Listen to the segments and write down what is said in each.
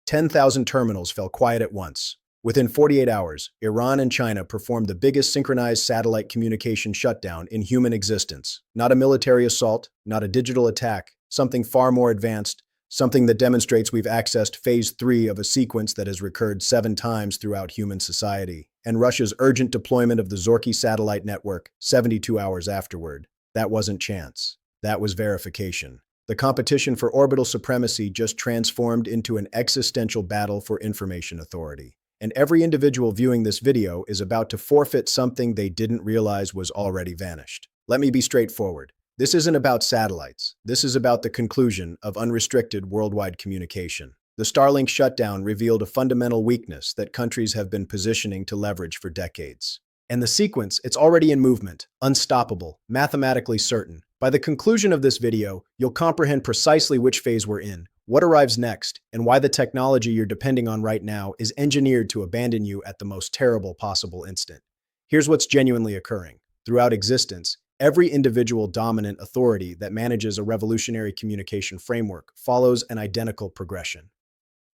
10,000 terminals fell quiet at once. Within 48 hours, Iran and China performed the biggest synchronized satellite communication shutdown in human existence. Not a military assault, not a digital attack, something far more advanced, something that demonstrates we've accessed phase 3 of a sequence that has recurred 7 times throughout human society. And Russia's urgent deployment of the Zorky satellite network 72 hours afterward. That wasn't chance. That was verification. The competition for orbital supremacy just transformed into an existential battle for information authority. And every individual viewing this video is about to forfeit something they didn't realize was already vanished. Let me be straightforward. This isn't about satellites. This is about the conclusion of unrestricted worldwide communication. The Starlink shutdown revealed a fundamental weakness that countries have been positioning to leverage for decades. And the sequence, it's already in movement, unstoppable, mathematically certain. By the conclusion of this video, you'll comprehend precisely which phase we're in, what arrives next, and why the technology you're depending on right now is engineered to abandon you at the most terrible possible instant. Here's what's genuinely occurring. Throughout existence, every individual dominant authority that manages a revolutionary communication framework follows an identical progression.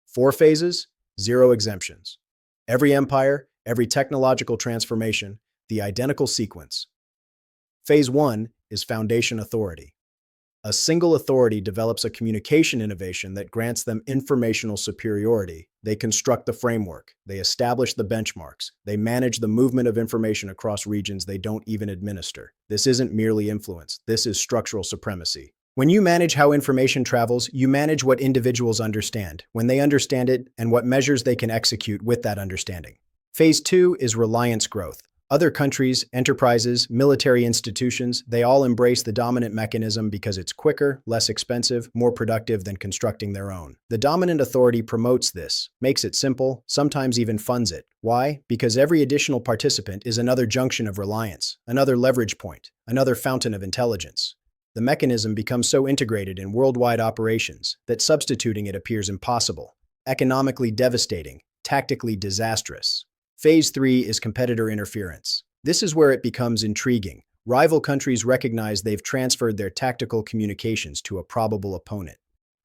4 phases, 0 exemptions. Every empire, every technological transformation, the identical sequence. Phase 1 is foundation authority. A single authority develops a communication innovation that grants them informational superiority. They construct the framework, they establish the benchmarks, they manage the movement of information across regions they don't even administer. This isn't merely influence, this is structural supremacy. When you manage how information travels, you manage what individuals understand, when they understand it, and what measures they can execute with that understanding. Phase 2 is reliance growth. Other countries, enterprises, military institutions, they all embrace the dominant mechanism because it's quicker, less expensive, more productive than constructing their own. The dominant authority promotes this, makes it simple, sometimes even funds it. Why? Because every additional participant is another junction of reliance, another leverage point, another fountain of intelligence. The mechanism becomes so integrated in worldwide operations that substituting it appears impossible, economically devastating, tactically disastrous. Phase 3 is competitor interference. This is where it becomes intriguing. Rival countries recognize they've transferred their tactical communications to a probable opponent.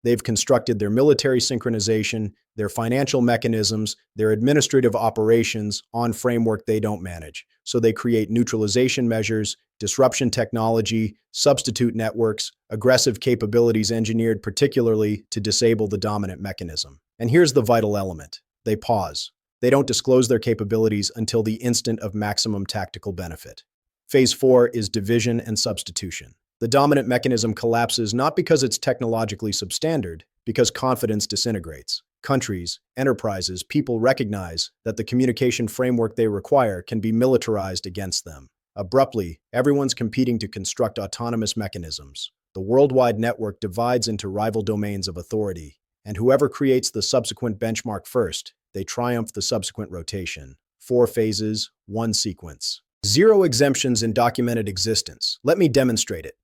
They've constructed their military synchronization, their financial mechanisms, their administrative operations on framework they don't manage. So they create neutralization measures, disruption technology, substitute networks, aggressive capabilities engineered particularly to disable the dominant mechanism. And here's the vital element. They pause. They don't disclose their capabilities until the instant of maximum tactical benefit. Phase 4 is division and substitution. The dominant mechanism collapses not because it's technologically substandard, because confidence disintegrates. Countries, enterprises, people recognize that the communication framework they require can be militarized against them. Abruptly, everyone's competing to construct autonomous mechanisms. The worldwide network divides into rival domains of authority, and whoever creates the subsequent benchmark first, they triumph the subsequent rotation. 4 phases, 1 sequence. 0 exemptions in documented existence. Let me demonstrate it.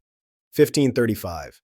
1535.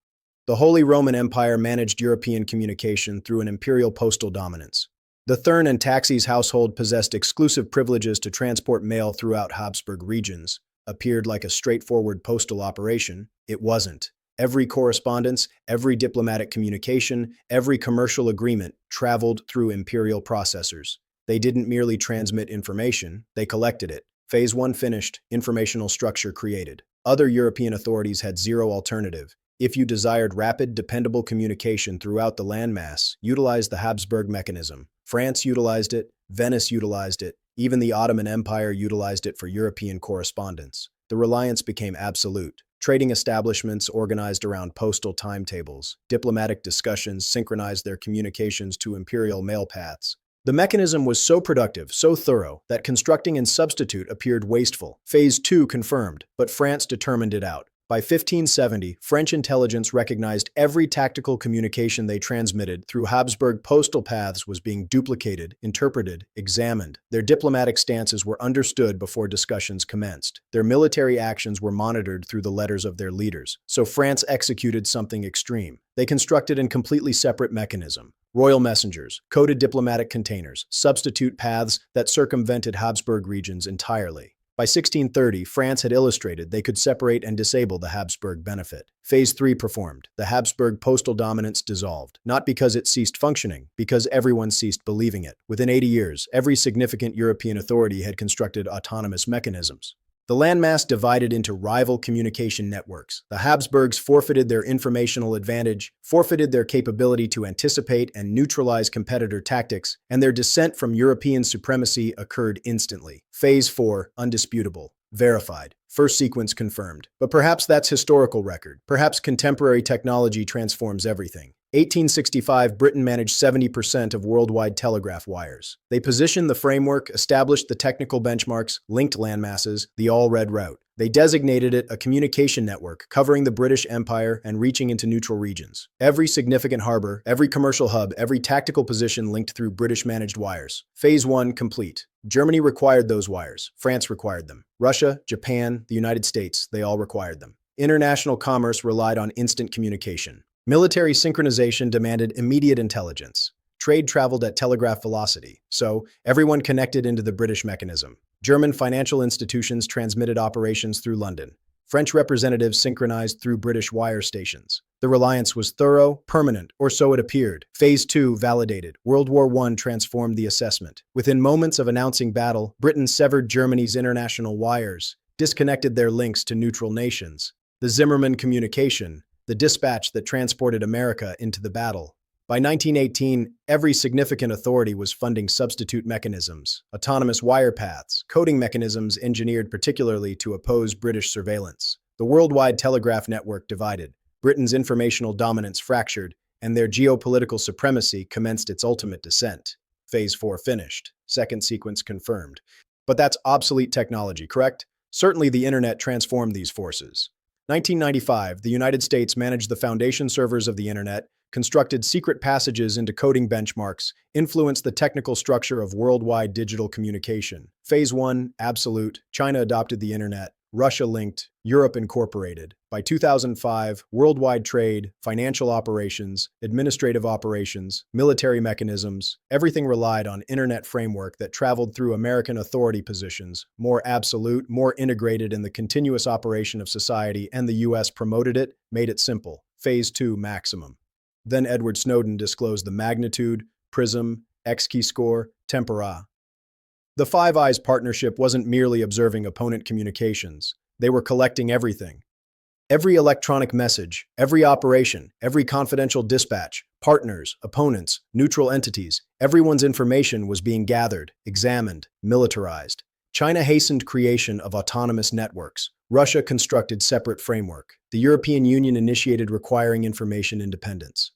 The Holy Roman Empire managed European communication through an imperial postal dominance. The Thurn and Taxis household possessed exclusive privileges to transport mail throughout Habsburg regions. Appeared like a straightforward postal operation. It wasn't. Every correspondence, every diplomatic communication, every commercial agreement traveled through imperial processors. They didn't merely transmit information, they collected it. Phase 1 finished, informational structure created. Other European authorities had 0 alternative. If you desired rapid, dependable communication throughout the landmass, utilize the Habsburg mechanism. France utilized it, Venice utilized it, even the Ottoman Empire utilized it for European correspondence. The reliance became absolute. Trading establishments organized around postal timetables. Diplomatic discussions synchronized their communications to imperial mail paths. The mechanism was so productive, so thorough, that constructing and substitute appeared wasteful. Phase 2 confirmed, but France determined it out. By 1570, French intelligence recognized every tactical communication they transmitted through Habsburg postal paths was being duplicated, interpreted, examined. Their diplomatic stances were understood before discussions commenced. Their military actions were monitored through the letters of their leaders. So France executed something extreme. They constructed a completely separate mechanism. Royal messengers, coded diplomatic containers, substitute paths that circumvented Habsburg regions entirely. By 1630, France had illustrated they could separate and disable the Habsburg benefit. Phase 3 performed. The Habsburg postal dominance dissolved, not because it ceased functioning, because everyone ceased believing it. Within 80 years, every significant European authority had constructed autonomous mechanisms. The landmass divided into rival communication networks. The Habsburgs forfeited their informational advantage, forfeited their capability to anticipate and neutralize competitor tactics, and their descent from European supremacy occurred instantly. Phase 4, undisputable. Verified. First sequence confirmed. But perhaps that's historical record. Perhaps contemporary technology transforms everything. 1865, Britain managed 70% of worldwide telegraph wires. They positioned the framework, established the technical benchmarks, linked landmasses, the all-red route. They designated it a communication network covering the British Empire and reaching into neutral regions. Every significant harbor, every commercial hub, every tactical position linked through British-managed wires. Phase 1 complete. Germany required those wires. France required them. Russia, Japan, the United States, they all required them. International commerce relied on instant communication. Military synchronization demanded immediate intelligence. Trade traveled at telegraph velocity, so everyone connected into the British mechanism. German financial institutions transmitted operations through London. French representatives synchronized through British wire stations. The reliance was thorough, permanent, or so it appeared. Phase 2 validated. World War I transformed the assessment. Within moments of announcing battle, Britain severed Germany's international wires, disconnected their links to neutral nations. The Zimmermann communication, the dispatch that transported America into the battle. By 1918, every significant authority was funding substitute mechanisms, autonomous wire paths, coding mechanisms engineered particularly to oppose British surveillance. The worldwide telegraph network divided, Britain's informational dominance fractured, and their geopolitical supremacy commenced its ultimate descent. Phase 4 finished. Second sequence confirmed. But that's obsolete technology, correct? Certainly the internet transformed these forces. 1995, the United States managed the foundation servers of the internet, constructed secret passages into coding benchmarks, influenced the technical structure of worldwide digital communication. Phase 1, absolute. China adopted the internet. Russia linked. Europe incorporated. By 2005, worldwide trade, financial operations, administrative operations, military mechanisms, everything relied on internet framework that traveled through American authority positions, more absolute, more integrated in the continuous operation of society, and the US promoted it, made it simple. Phase 2, maximum. Then Edward Snowden disclosed the magnitude, prism, X-key score, tempora. The Five Eyes partnership wasn't merely observing opponent communications. They were collecting everything. Every electronic message, every operation, every confidential dispatch, partners, opponents, neutral entities, everyone's information was being gathered, examined, militarized. China hastened creation of autonomous networks. Russia constructed separate framework. The European Union initiated requiring information independence.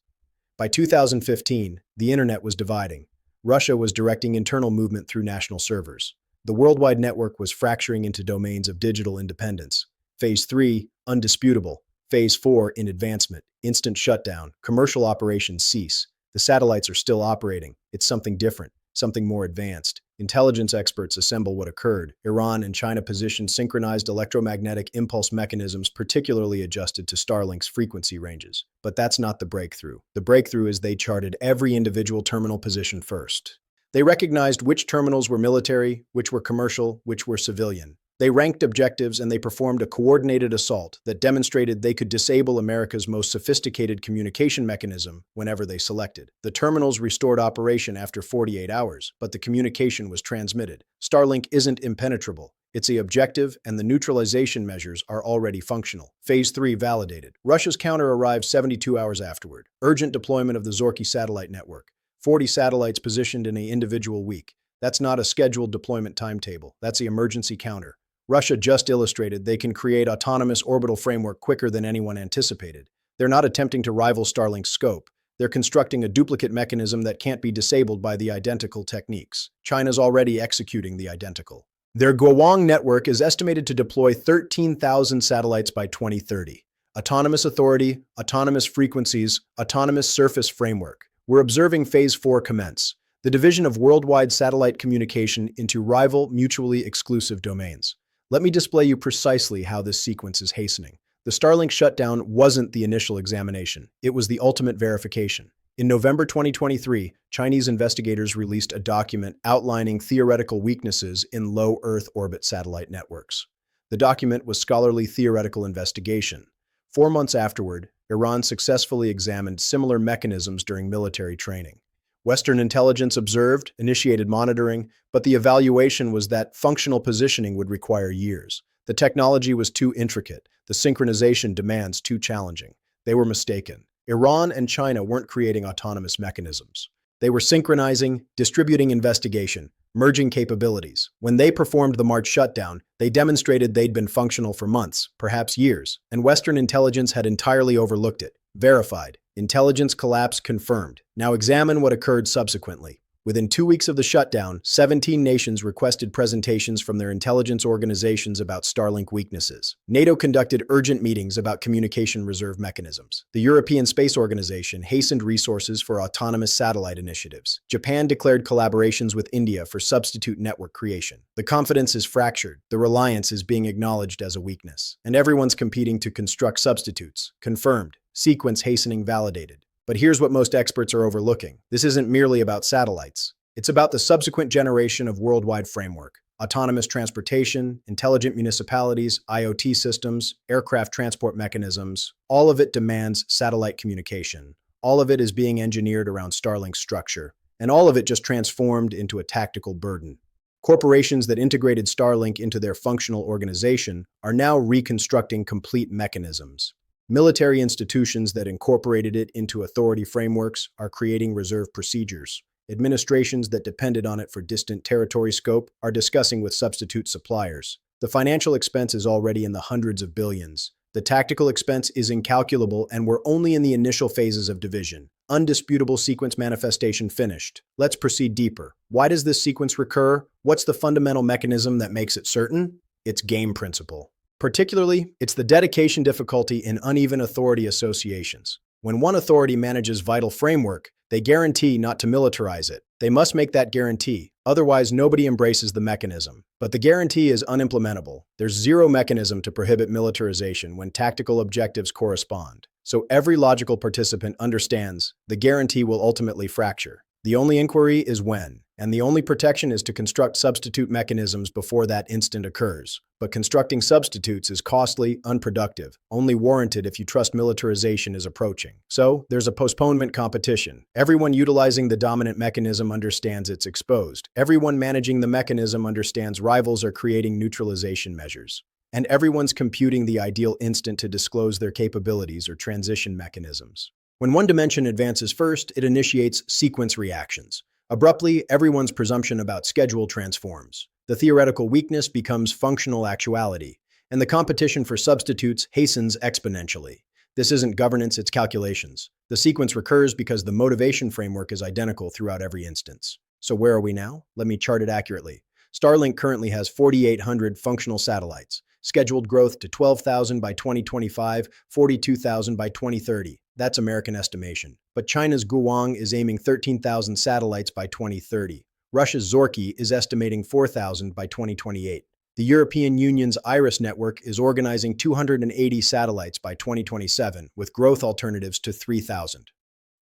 By 2015, the internet was dividing. Russia was directing internal movement through national servers. The worldwide network was fracturing into domains of digital independence. Phase 3, undisputable. Phase 4, in advancement. Instant shutdown. Commercial operations cease. The satellites are still operating. It's something different, something more advanced. Intelligence experts assemble what occurred. Iran and China positioned synchronized electromagnetic impulse mechanisms particularly adjusted to Starlink's frequency ranges. But that's not the breakthrough. The breakthrough is they charted every individual terminal position first. They recognized which terminals were military, which were commercial, which were civilian. They ranked objectives and they performed a coordinated assault that demonstrated they could disable America's most sophisticated communication mechanism whenever they selected. The terminals restored operation after 48 hours, but the communication was transmitted. Starlink isn't impenetrable. It's the objective, and the neutralization measures are already functional. Phase 3 validated. Russia's counter arrived 72 hours afterward. Urgent deployment of the Zorky satellite network. 40 satellites positioned in an individual week. That's not a scheduled deployment timetable. That's the emergency counter. Russia just illustrated they can create autonomous orbital framework quicker than anyone anticipated. They're not attempting to rival Starlink's scope. They're constructing a duplicate mechanism that can't be disabled by the identical techniques. China's already executing the identical. Their Guowang network is estimated to deploy 13,000 satellites by 2030. Autonomous authority, autonomous frequencies, autonomous surface framework. We're observing Phase 4 commence, the division of worldwide satellite communication into rival, mutually exclusive domains. Let me display you precisely how this sequence is hastening. The Starlink shutdown wasn't the initial examination. It was the ultimate verification. In November 2023, Chinese investigators released a document outlining theoretical weaknesses in low Earth orbit satellite networks. The document was scholarly theoretical investigation. 4 months afterward, Iran successfully examined similar mechanisms during military training. Western intelligence observed, initiated monitoring, but the evaluation was that functional positioning would require years. The technology was too intricate, the synchronization demands too challenging. They were mistaken. Iran and China weren't creating autonomous mechanisms. They were synchronizing, distributing investigation, merging capabilities. When they performed the March shutdown, they demonstrated they'd been functional for months, perhaps years, and Western intelligence had entirely overlooked it. Verified. Intelligence collapse confirmed. Now examine what occurred subsequently. Within 2 weeks of the shutdown, 17 nations requested presentations from their intelligence organizations about Starlink weaknesses. NATO conducted urgent meetings about communication reserve mechanisms. The European Space Organization hastened resources for autonomous satellite initiatives. Japan declared collaborations with India for substitute network creation. The confidence is fractured. The reliance is being acknowledged as a weakness. And everyone's competing to construct substitutes. Confirmed. Sequence hastening validated. But here's what most experts are overlooking. This isn't merely about satellites. It's about the subsequent generation of worldwide framework. Autonomous transportation, intelligent municipalities, IoT systems, aircraft transport mechanisms. All of it demands satellite communication. All of it is being engineered around Starlink's structure. And all of it just transformed into a tactical burden. Corporations that integrated Starlink into their functional organization are now reconstructing complete mechanisms. Military institutions that incorporated it into authority frameworks are creating reserve procedures. Administrations that depended on it for distant territory scope are discussing with substitute suppliers. The financial expense is already in the hundreds of billions. The tactical expense is incalculable, and we're only in the initial phases of division. Undisputable sequence manifestation finished. Let's proceed deeper. Why does this sequence recur? What's the fundamental mechanism that makes it certain? It's game principle. Particularly, it's the dedication difficulty in uneven authority associations. When one authority manages vital framework, they guarantee not to militarize it. They must make that guarantee, otherwise nobody embraces the mechanism. But the guarantee is unimplementable. There's zero mechanism to prohibit militarization when tactical objectives correspond. So every logical participant understands the guarantee will ultimately fracture. The only inquiry is when, and the only protection is to construct substitute mechanisms before that instant occurs. But constructing substitutes is costly, unproductive, only warranted if you trust militarization is approaching. So, there's a postponement competition. Everyone utilizing the dominant mechanism understands it's exposed. Everyone managing the mechanism understands rivals are creating neutralization measures. And everyone's computing the ideal instant to disclose their capabilities or transition mechanisms. When one dimension advances first, it initiates sequence reactions. Abruptly, everyone's presumption about schedule transforms. The theoretical weakness becomes functional actuality, and the competition for substitutes hastens exponentially. This isn't governance, it's calculations. The sequence recurs because the motivation framework is identical throughout every instance. So where are we now? Let me chart it accurately. Starlink currently has 4,800 functional satellites, scheduled growth to 12,000 by 2025, 42,000 by 2030. That's American estimation. But China's Guoang is aiming 13,000 satellites by 2030. Russia's Zorky is estimating 4,000 by 2028. The European Union's Iris network is organizing 280 satellites by 2027, with growth alternatives to 3,000.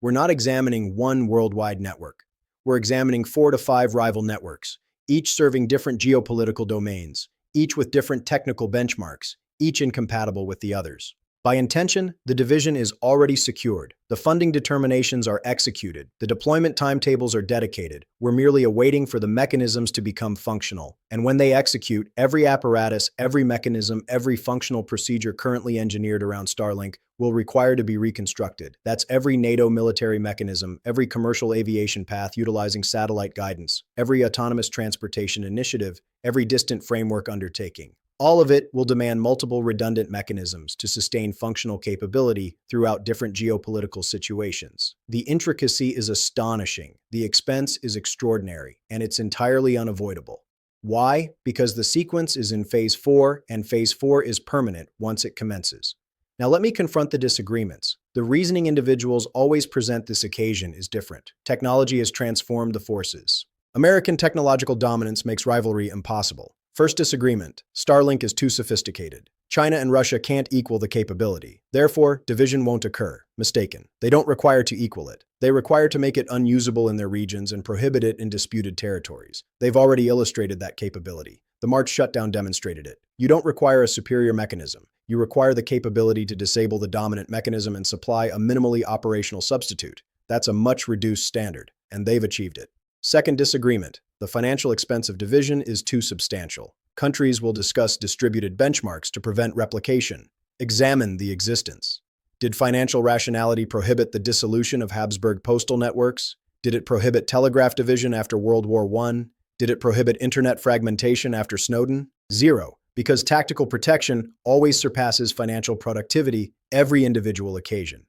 We're not examining one worldwide network. We're examining 4 to 5 rival networks, each serving different geopolitical domains, each with different technical benchmarks, each incompatible with the others. By intention, the division is already secured. The funding determinations are executed. The deployment timetables are dedicated. We're merely awaiting for the mechanisms to become functional. And when they execute, every apparatus, every mechanism, every functional procedure currently engineered around Starlink will require to be reconstructed. That's every NATO military mechanism, every commercial aviation path utilizing satellite guidance, every autonomous transportation initiative, every distant framework undertaking. All of it will demand multiple redundant mechanisms to sustain functional capability throughout different geopolitical situations. The intricacy is astonishing, the expense is extraordinary, and it's entirely unavoidable. Why? Because the sequence is in Phase 4, and Phase 4 is permanent once it commences. Now let me confront the disagreements. The reasoning individuals always present this occasion is different. Technology has transformed the forces. American technological dominance makes rivalry impossible. First disagreement, Starlink is too sophisticated. China and Russia can't equal the capability. Therefore, division won't occur. Mistaken. They don't require to equal it. They require to make it unusable in their regions and prohibit it in disputed territories. They've already illustrated that capability. The March shutdown demonstrated it. You don't require a superior mechanism. You require the capability to disable the dominant mechanism and supply a minimally operational substitute. That's a much reduced standard, and they've achieved it. Second disagreement. The financial expense of division is too substantial. Countries will discuss distributed benchmarks to prevent replication. Examine the existence. Did financial rationality prohibit the dissolution of Habsburg postal networks? Did it prohibit telegraph division after World War I? Did it prohibit internet fragmentation after Snowden? Zero, because tactical protection always surpasses financial productivity every individual occasion.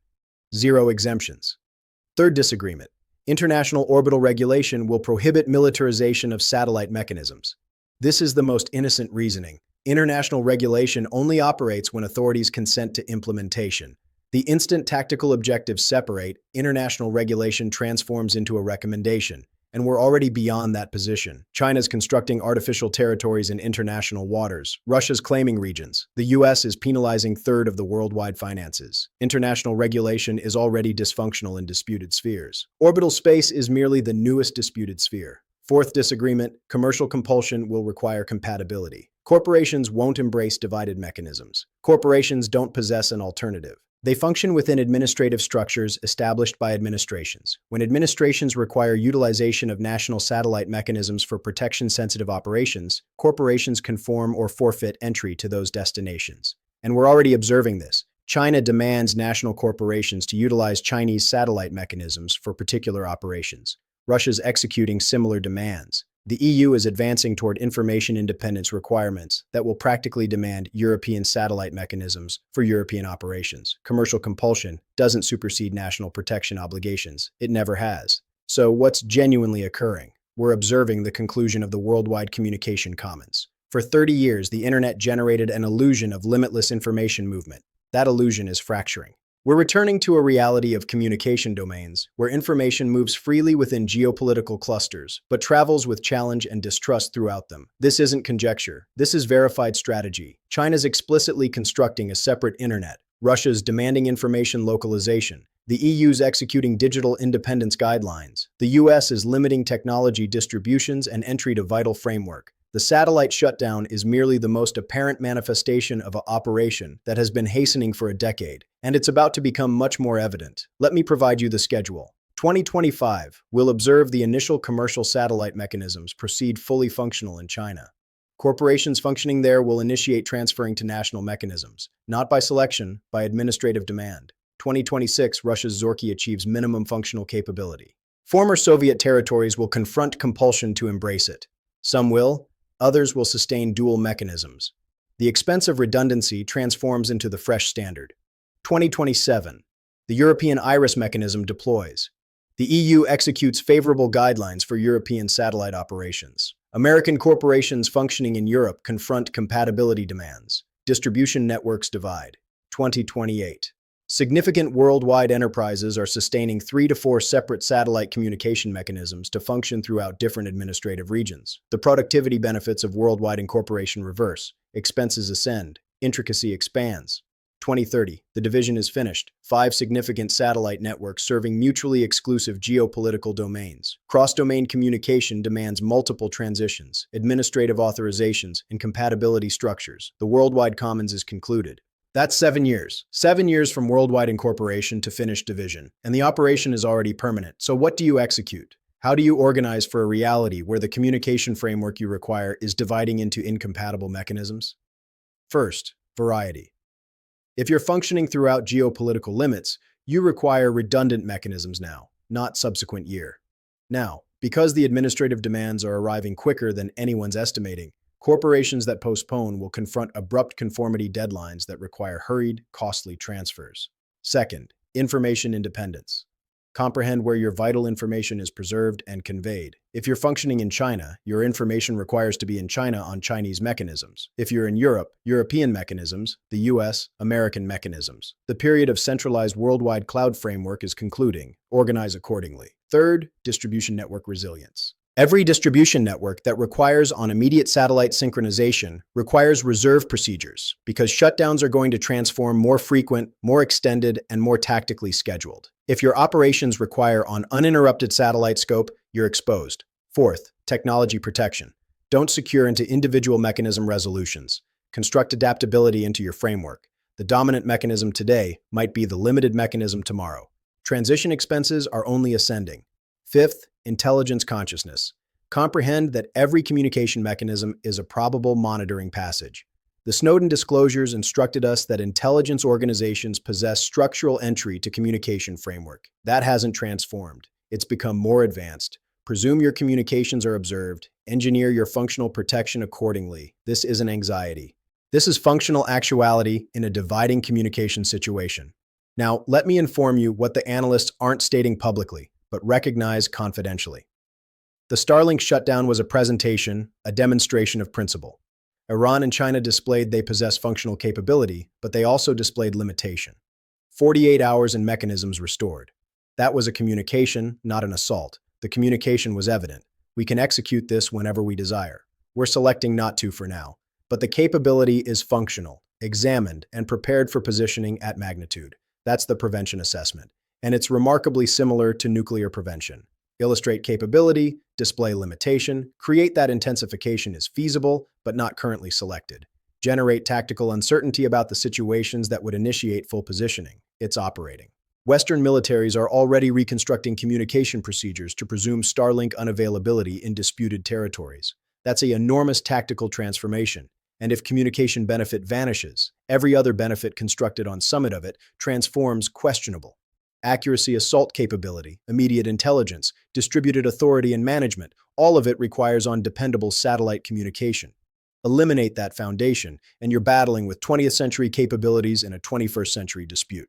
Zero exemptions. Third disagreement. International orbital regulation will prohibit militarization of satellite mechanisms. This is the most innocent reasoning. International regulation only operates when authorities consent to implementation. The instant tactical objectives separate, international regulation transforms into a recommendation, and we're already beyond that position. China's constructing artificial territories in international waters. Russia's claiming regions. The US is penalizing third of the worldwide finances. International regulation is already dysfunctional in disputed spheres. Orbital space is merely the newest disputed sphere. Fourth disagreement, commercial compulsion will require compatibility. Corporations won't embrace divided mechanisms. Corporations don't possess an alternative. They function within administrative structures established by administrations. When administrations require utilization of national satellite mechanisms for protection-sensitive operations, corporations conform or forfeit entry to those destinations. And we're already observing this. China demands national corporations to utilize Chinese satellite mechanisms for particular operations. Russia's executing similar demands. The EU is advancing toward information independence requirements that will practically demand European satellite mechanisms for European operations. Commercial compulsion doesn't supersede national protection obligations. It never has. So what's genuinely occurring? We're observing the conclusion of the worldwide communication commons. For 30 years, the internet generated an illusion of limitless information movement. That illusion is fracturing. We're returning to a reality of communication domains, where information moves freely within geopolitical clusters, but travels with challenge and distrust throughout them. This isn't conjecture. This is verified strategy. China's explicitly constructing a separate internet. Russia's demanding information localization. The EU's executing digital independence guidelines. The US is limiting technology distributions and entry to vital framework. The satellite shutdown is merely the most apparent manifestation of an operation that has been hastening for a decade, and it's about to become much more evident. Let me provide you the schedule. 2025 will observe the initial commercial satellite mechanisms proceed fully functional in China. Corporations functioning there will initiate transferring to national mechanisms, not by selection, by administrative demand. 2026, Russia's Zorky achieves minimum functional capability. Former Soviet territories will confront compulsion to embrace it. Some will. Others will sustain dual mechanisms. The expense of redundancy transforms into the fresh standard. 2027. The European Iris mechanism deploys. The EU executes favorable guidelines for European satellite operations. American corporations functioning in Europe confront compatibility demands. Distribution networks divide. 2028. Significant worldwide enterprises are sustaining 3 to 4 separate satellite communication mechanisms to function throughout different administrative regions. The productivity benefits of worldwide incorporation reverse. Expenses ascend. Intricacy expands. 2030. The division is finished. 5 significant satellite networks serving mutually exclusive geopolitical domains. Cross-domain communication demands multiple transitions, administrative authorizations, and compatibility structures. The worldwide commons is concluded. That's 7 years. 7 years from worldwide incorporation to finished division, and the operation is already permanent. So what do you execute? How do you organize for a reality where the communication framework you require is dividing into incompatible mechanisms? First, variety. If you're functioning throughout geopolitical limits, you require redundant mechanisms now, not subsequent year. Now, because the administrative demands are arriving quicker than anyone's estimating, corporations that postpone will confront abrupt conformity deadlines that require hurried, costly transfers. Second, information independence. Comprehend where your vital information is preserved and conveyed. If you're functioning in China, your information requires to be in China on Chinese mechanisms. If you're in Europe, European mechanisms, the US, American mechanisms. The period of centralized worldwide cloud framework is concluding. Organize accordingly. Third, distribution network resilience. Every distribution network that requires on immediate satellite synchronization requires reserve procedures because shutdowns are going to transform more frequent, more extended, and more tactically scheduled. If your operations require on uninterrupted satellite scope, you're exposed. Fourth, technology protection. Don't secure into individual mechanism resolutions. Construct adaptability into your framework. The dominant mechanism today might be the limited mechanism tomorrow. Transition expenses are only ascending. Fifth, intelligence consciousness. Comprehend that every communication mechanism is a probable monitoring passage. The Snowden disclosures instructed us that intelligence organizations possess structural entry to communication framework. That hasn't transformed. It's become more advanced. Presume your communications are observed. Engineer your functional protection accordingly. This isn't anxiety. This is functional actuality in a dividing communication situation. Now, let me inform you what the analysts aren't stating publicly, but recognize confidentially. The Starlink shutdown was a presentation, a demonstration of principle. Iran and China displayed they possess functional capability, but they also displayed limitation. 48 hours and mechanisms restored. That was a communication, not an assault. The communication was evident. We can execute this whenever we desire. We're selecting not to for now, but the capability is functional, examined, and prepared for positioning at magnitude. That's the prevention assessment. And it's remarkably similar to nuclear prevention. Illustrate capability, display limitation, create that intensification is feasible, but not currently selected. Generate tactical uncertainty about the situations that would initiate full positioning. It's operating. Western militaries are already reconstructing communication procedures to presume Starlink unavailability in disputed territories. That's an enormous tactical transformation. And if communication benefit vanishes, every other benefit constructed on summit of it transforms questionable. Accuracy assault capability, immediate intelligence, distributed authority and management, all of it requires on dependable satellite communication. Eliminate that foundation, and you're battling with 20th century capabilities in a 21st century dispute.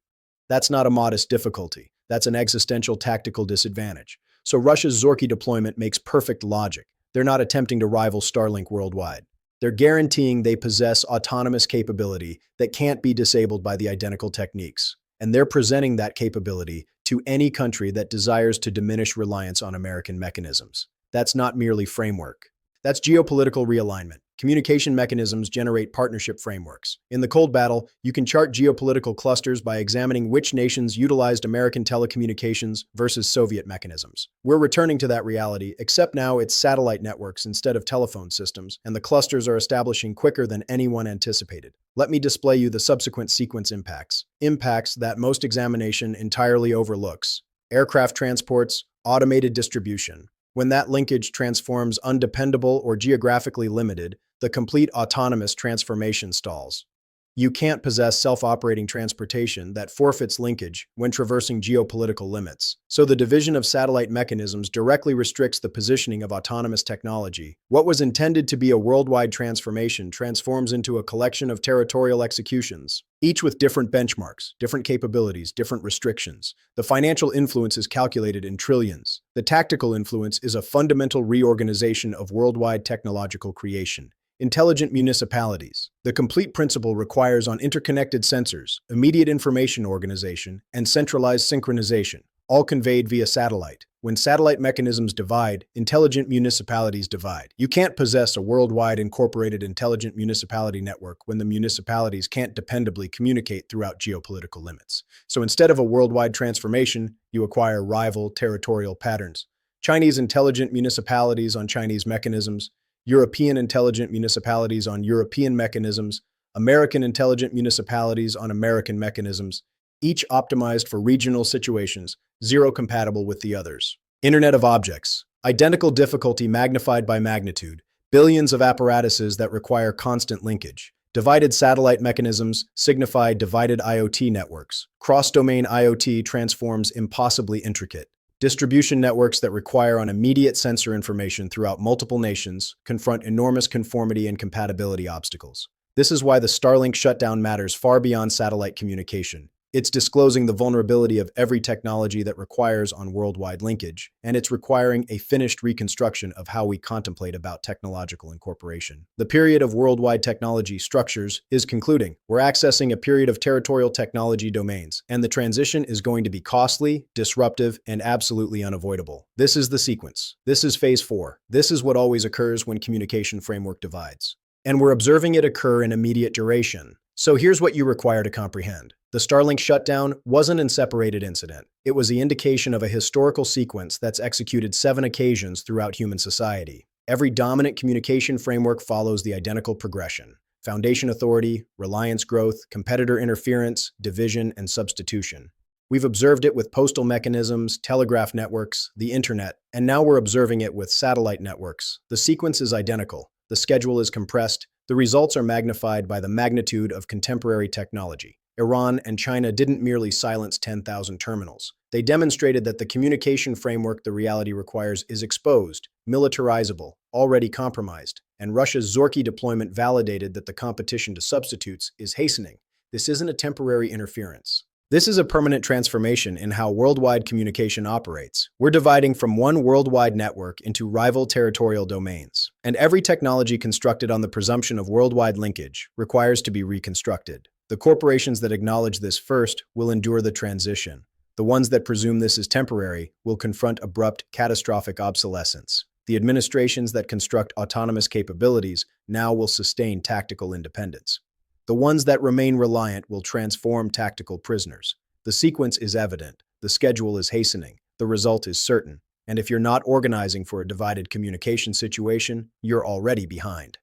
That's not a modest difficulty. That's an existential tactical disadvantage. So Russia's Zorky deployment makes perfect logic. They're not attempting to rival Starlink worldwide. They're guaranteeing they possess autonomous capability that can't be disabled by the identical techniques. And they're presenting that capability to any country that desires to diminish reliance on American mechanisms. That's not merely framework. That's geopolitical realignment. Communication mechanisms generate partnership frameworks. In the cold battle, you can chart geopolitical clusters by examining which nations utilized American telecommunications versus Soviet mechanisms. We're returning to that reality, except now it's satellite networks instead of telephone systems, and the clusters are establishing quicker than anyone anticipated. Let me display you the subsequent sequence impacts. Impacts that most examination entirely overlooks. Aircraft transports, automated distribution. When that linkage transforms undependable or geographically limited, the complete autonomous transformation stalls. You can't possess self-operating transportation that forfeits linkage when traversing geopolitical limits. So the division of satellite mechanisms directly restricts the positioning of autonomous technology. What was intended to be a worldwide transformation transforms into a collection of territorial executions, each with different benchmarks, different capabilities, different restrictions. The financial influence is calculated in trillions. The tactical influence is a fundamental reorganization of worldwide technological creation. Intelligent municipalities. The complete principle requires on interconnected sensors, immediate information organization, and centralized synchronization, all conveyed via satellite. When satellite mechanisms divide, intelligent municipalities divide. You can't possess a worldwide incorporated intelligent municipality network when the municipalities can't dependably communicate throughout geopolitical limits. So instead of a worldwide transformation, you acquire rival territorial patterns. Chinese intelligent municipalities on Chinese mechanisms, European intelligent municipalities on European mechanisms, American intelligent municipalities on American mechanisms, each optimized for regional situations, zero compatible with the others. Internet of Objects. Identical difficulty magnified by magnitude. Billions of apparatuses that require constant linkage. Divided satellite mechanisms signify divided IoT networks. Cross-domain IoT transforms impossibly intricate. Distribution networks that require on immediate sensor information throughout multiple nations confront enormous conformity and compatibility obstacles. This is why the Starlink shutdown matters far beyond satellite communication. It's disclosing the vulnerability of every technology that requires on worldwide linkage, and it's requiring a finished reconstruction of how we contemplate about technological incorporation. The period of worldwide technology structures is concluding. We're accessing a period of territorial technology domains, and the transition is going to be costly, disruptive, and absolutely unavoidable. This is the sequence. This is phase 4. This is what always occurs when communication framework divides. And we're observing it occur in immediate duration. So here's what you require to comprehend. The Starlink shutdown wasn't a separated incident. It was the indication of a historical sequence that's executed 7 occasions throughout human society. Every dominant communication framework follows the identical progression: foundation authority, reliance growth, competitor interference, division, and substitution. We've observed it with postal mechanisms, telegraph networks, the internet, and now we're observing it with satellite networks. The sequence is identical. The schedule is compressed. The results are magnified by the magnitude of contemporary technology. Iran and China didn't merely silence 10,000 terminals. They demonstrated that the communication framework the reality requires is exposed, militarizable, already compromised, and Russia's Zorky deployment validated that the competition to substitutes is hastening. This isn't a temporary interference. This is a permanent transformation in how worldwide communication operates. We're dividing from one worldwide network into rival territorial domains, and every technology constructed on the presumption of worldwide linkage requires to be reconstructed. The corporations that acknowledge this first will endure the transition. The ones that presume this is temporary will confront abrupt, catastrophic obsolescence. The administrations that construct autonomous capabilities now will sustain tactical independence. The ones that remain reliant will transform tactical prisoners. The sequence is evident. The schedule is hastening. The result is certain. And if you're not organizing for a divided communication situation, you're already behind.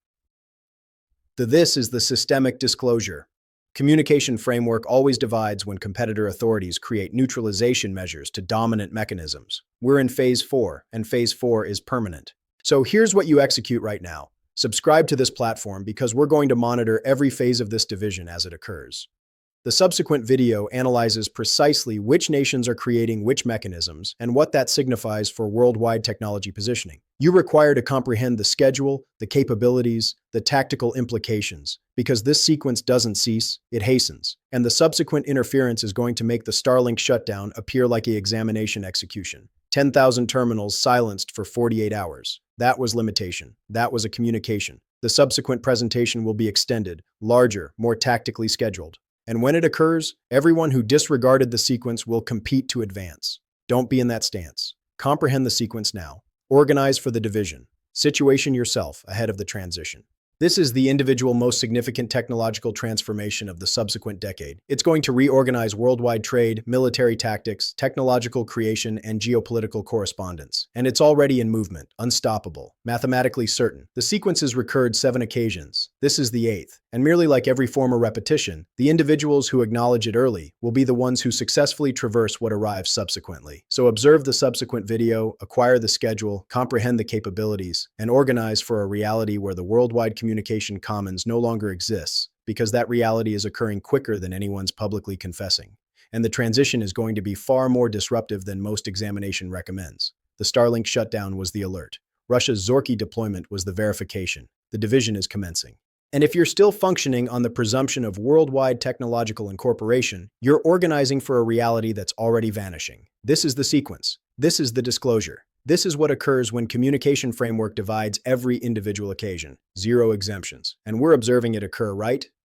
This is the systemic disclosure. Communication framework always divides when competitor authorities create neutralization measures to dominant mechanisms. We're in phase 4, and phase 4 is permanent. So here's what you execute right now. Subscribe to this platform because we're going to monitor every phase of this division as it occurs. The subsequent video analyzes precisely which nations are creating which mechanisms and what that signifies for worldwide technology positioning. You require to comprehend the schedule, the capabilities, the tactical implications, because this sequence doesn't cease, it hastens, and the subsequent interference is going to make the Starlink shutdown appear like an examination execution. 10,000 terminals silenced for 48 hours. That was limitation. That was a communication. The subsequent presentation will be extended, larger, more tactically scheduled. And when it occurs, everyone who disregarded the sequence will compete to advance. Don't be in that stance. Comprehend the sequence now. Organize for the division. Situation yourself ahead of the transition. This is the individual most significant technological transformation of the subsequent decade. It's going to reorganize worldwide trade, military tactics, technological creation, and geopolitical correspondence. And it's already in movement, unstoppable, mathematically certain. The sequence has recurred 7 occasions. This is the 8th. And merely like every former repetition, the individuals who acknowledge it early will be the ones who successfully traverse what arrives subsequently. So observe the subsequent video, acquire the schedule, comprehend the capabilities, and organize for a reality where the worldwide communication commons no longer exists, because that reality is occurring quicker than anyone's publicly confessing. And the transition is going to be far more disruptive than most examination recommends. The Starlink shutdown was the alert. Russia's Zorky deployment was the verification. The division is commencing. And if you're still functioning on the presumption of worldwide technological incorporation, you're organizing for a reality that's already vanishing. This is the sequence. This is the disclosure. This is what occurs when communication framework divides every individual occasion. 0 exemptions. And we're observing it occur right